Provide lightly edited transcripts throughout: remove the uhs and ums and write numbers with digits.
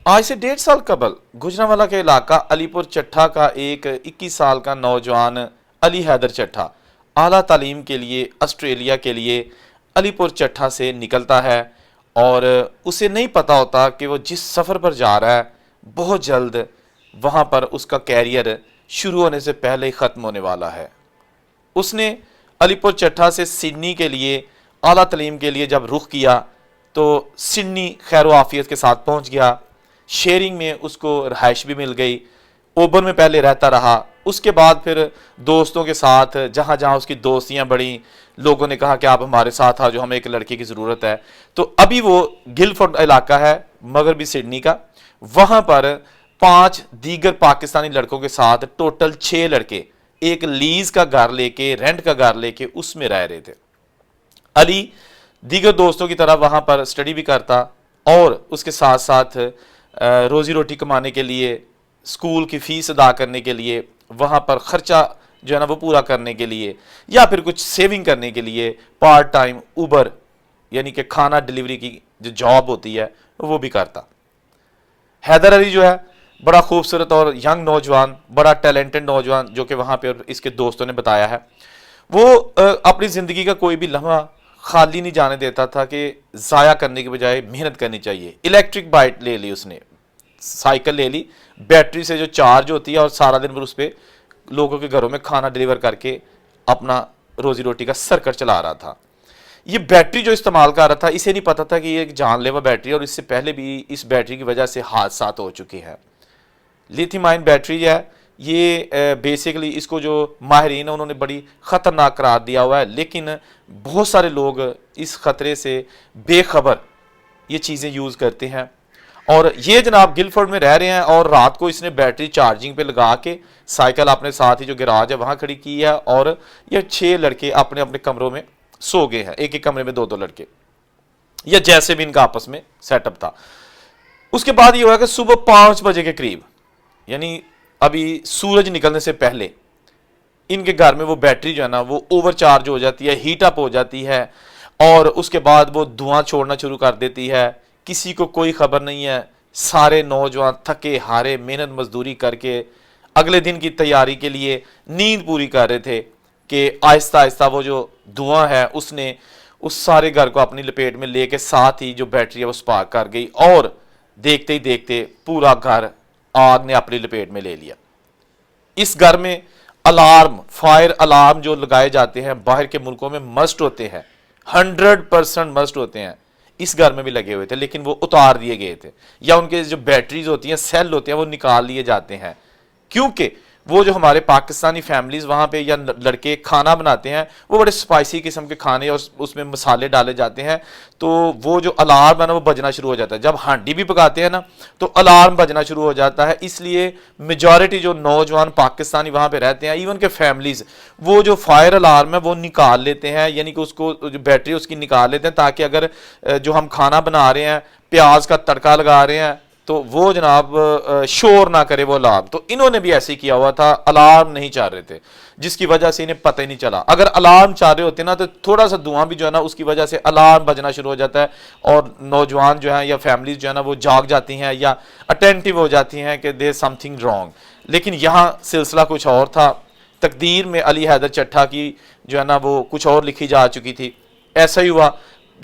آج سے 1.5 سال قبل گجرانوالہ کے علاقہ علی پور چٹھا کا ایک 21 سال کا نوجوان علی حیدر چٹھا اعلیٰ تعلیم کے لیے آسٹریلیا کے لیے علی پور چٹھا سے نکلتا ہے، اور اسے نہیں پتا ہوتا کہ وہ جس سفر پر جا رہا ہے بہت جلد وہاں پر اس کا کیریئر شروع ہونے سے پہلے ہی ختم ہونے والا ہے۔ اس نے علی پور چٹھا سے سڈنی کے لیے اعلیٰ تعلیم کے لیے جب رخ کیا تو سڈنی خیر و عافیت کے ساتھ پہنچ گیا۔ شیئرنگ میں اس کو رہائش بھی مل گئی، اوبر میں پہلے رہتا رہا، اس کے بعد پھر دوستوں کے ساتھ جہاں جہاں اس کی دوستیاں بڑھیں، لوگوں نے کہا کہ آپ ہمارے ساتھ آ جو ہمیں ایک لڑکے کی ضرورت ہے۔ تو ابھی وہ گلفورڈ علاقہ ہے مغربی سڈنی کا، وہاں پر 5 دیگر پاکستانی لڑکوں کے ساتھ ٹوٹل 6 لڑکے ایک لیز کا گھر لے کے، رینٹ کا گھر لے کے اس میں رہ رہے تھے۔ علی دیگر دوستوں کی طرح وہاں پر اسٹڈی بھی کرتا اور اس کے ساتھ ساتھ روزی روٹی کمانے کے لیے، اسکول کی فیس ادا کرنے کے لیے، وہاں پر خرچہ جو ہے نا وہ پورا کرنے کے لیے، یا پھر کچھ سیونگ کرنے کے لیے پارٹ ٹائم اوبر یعنی کہ کھانا ڈیلیوری کی جو جاب ہوتی ہے وہ بھی کرتا۔ حیدر علی جو ہے بڑا خوبصورت اور ینگ نوجوان، بڑا ٹیلنٹڈ نوجوان، جو کہ وہاں پہ اس کے دوستوں نے بتایا ہے، وہ اپنی زندگی کا کوئی بھی لمحہ خالی نہیں جانے دیتا تھا کہ ضائع کرنے کے بجائے محنت کرنی چاہیے۔ الیکٹرک بائک لے لی، اس نے سائیکل لے لی، بیٹری سے جو چارج ہوتی ہے، اور سارا دن اس پہ لوگوں کے گھروں میں کھانا ڈیلیور کر کے اپنا روزی روٹی کا سرکٹ چلا رہا تھا۔ یہ بیٹری جو استعمال کر رہا تھا، اسے نہیں پتا تھا کہ یہ ایک جان لیوا بیٹری، اور اس سے پہلے بھی اس بیٹری کی وجہ سے حادثات ہو چکے ہیں۔ لیتھیم آئن بیٹری ہے یہ، بیسیکلی اس کو جو ماہرین ہیں انہوں نے بڑی خطرناک قرار دیا ہوا ہے، لیکن بہت سارے لوگ اس خطرے سے بے خبر یہ چیزیں یوز کرتے ہیں۔ اور یہ جناب گلفورڈ میں رہ رہے ہیں، اور رات کو اس نے بیٹری چارجنگ پہ لگا کے سائیکل اپنے ساتھ ہی جو گراج ہے وہاں کھڑی کی ہے، اور یہ 6 لڑکے اپنے اپنے کمروں میں سو گئے ہیں، ایک ایک کمرے میں 2 لڑکے، یا جیسے بھی ان کا آپس میں سیٹ اپ تھا۔ اس کے بعد یہ ہوا کہ صبح 5 بجے کے قریب، یعنی ابھی سورج نکلنے سے پہلے، ان کے گھر میں وہ بیٹری جو ہے نا وہ اوور چارج ہو جاتی ہے، ہیٹ اپ ہو جاتی ہے، اور اس کے بعد وہ دھواں چھوڑنا شروع کر دیتی ہے۔ کسی کو کوئی خبر نہیں ہے، سارے نوجوان تھکے ہارے محنت مزدوری کر کے اگلے دن کی تیاری کے لیے نیند پوری کر رہے تھے کہ آہستہ آہستہ وہ جو دھواں ہے اس نے اس سارے گھر کو اپنی لپیٹ میں لے کے، ساتھ ہی جو بیٹری ہے وہ سپارک کر گئی، اور دیکھتے ہی دیکھتے پورا گھر آگ نے اپنی لپیٹ میں لے لیا۔ اس گھر میں الارم، فائر الارم جو لگائے جاتے ہیں باہر کے ملکوں میں مسٹ ہوتے ہیں، 100% مسٹ ہوتے ہیں، اس گھر میں بھی لگے ہوئے تھے، لیکن وہ اتار دیے گئے تھے، یا ان کے جو بیٹریز ہوتی ہیں، سیل ہوتے ہیں، وہ نکال لیے جاتے ہیں، کیونکہ وہ جو ہمارے پاکستانی فیملیز وہاں پہ یا لڑکے کھانا بناتے ہیں وہ بڑے اسپائسی قسم کے کھانے، اور اس میں مسالے ڈالے جاتے ہیں، تو وہ جو الارم ہے نا وہ بجنا شروع ہو جاتا ہے۔ جب ہانڈی بھی پکاتے ہیں نا تو الارم بجنا شروع ہو جاتا ہے، اس لیے میجورٹی جو نوجوان پاکستانی وہاں پہ رہتے ہیں، ایون کہ فیملیز، وہ جو فائر الارم ہے وہ نکال لیتے ہیں، یعنی کہ اس کو جو بیٹری اس کی نکال لیتے ہیں، تاکہ اگر جو ہم کھانا بنا رہے ہیں، پیاز کا تڑکا لگا رہے ہیں، تو وہ جناب شور نہ کرے وہ الارم۔ تو انہوں نے بھی ایسے ہی کیا ہوا تھا، الارم نہیں چاہ رہے تھے، جس کی وجہ سے انہیں پتہ ہی نہیں چلا۔ اگر الارم چاہ رہے ہوتے نا تو تھوڑا سا دھواں بھی جو ہے نا اس کی وجہ سے الارم بجنا شروع ہو جاتا ہے، اور نوجوان جو ہیں یا فیملیز جو ہے نا وہ جاگ جاتی ہیں یا اٹینٹیو ہو جاتی ہیں کہ دیر سم تھنگ رانگ۔ لیکن یہاں سلسلہ کچھ اور تھا، تقدیر میں علی حیدر چٹھا کی جو ہے نا وہ کچھ اور لکھی جا چکی تھی۔ ایسا ہی ہوا،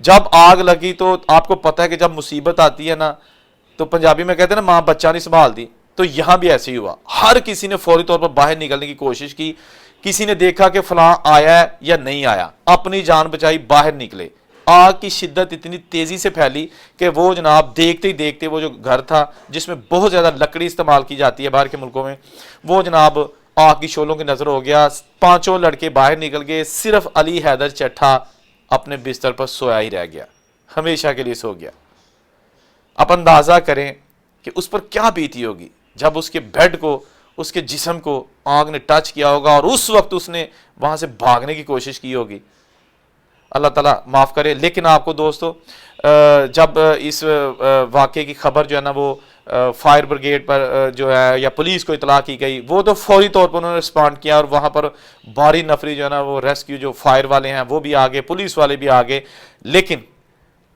جب آگ لگی تو آپ کو پتہ ہے کہ جب مصیبت آتی ہے نا تو پنجابی میں کہتے ہیں نا ماں بچہ نہیں سنبھال دی، تو یہاں بھی ایسے ہی ہوا۔ ہر کسی نے فوری طور پر باہر نکلنے کی کوشش کی، کسی نے دیکھا کہ فلاں آیا ہے یا نہیں آیا، اپنی جان بچائی، باہر نکلے۔ آگ کی شدت اتنی تیزی سے پھیلی کہ وہ جناب دیکھتے ہی دیکھتے وہ جو گھر تھا جس میں بہت زیادہ لکڑی استعمال کی جاتی ہے باہر کے ملکوں میں، وہ جناب آگ کی شعلوں کی نظر ہو گیا۔ 5 لڑکے باہر نکل گئے، صرف علی حیدر چٹھا اپنے بستر پر سویا ہی رہ گیا، ہمیشہ کے لیے سو گیا۔ آپ اندازہ کریں کہ اس پر کیا بیتی ہوگی جب اس کے بیڈ کو، اس کے جسم کو آگ نے ٹچ کیا ہوگا، اور اس وقت اس نے وہاں سے بھاگنے کی کوشش کی ہوگی۔ اللہ تعالیٰ معاف کرے۔ لیکن آپ کو دوستو، جب اس واقعے کی خبر جو ہے نا وہ فائر بریگیڈ پر جو ہے یا پولیس کو اطلاع کی گئی، وہ تو فوری طور پر انہوں نے رسپانڈ کیا، اور وہاں پر بھاری نفری جو ہے نا وہ ریسکیو جو فائر والے ہیں وہ بھی آگے، پولیس والے بھی آگے، لیکن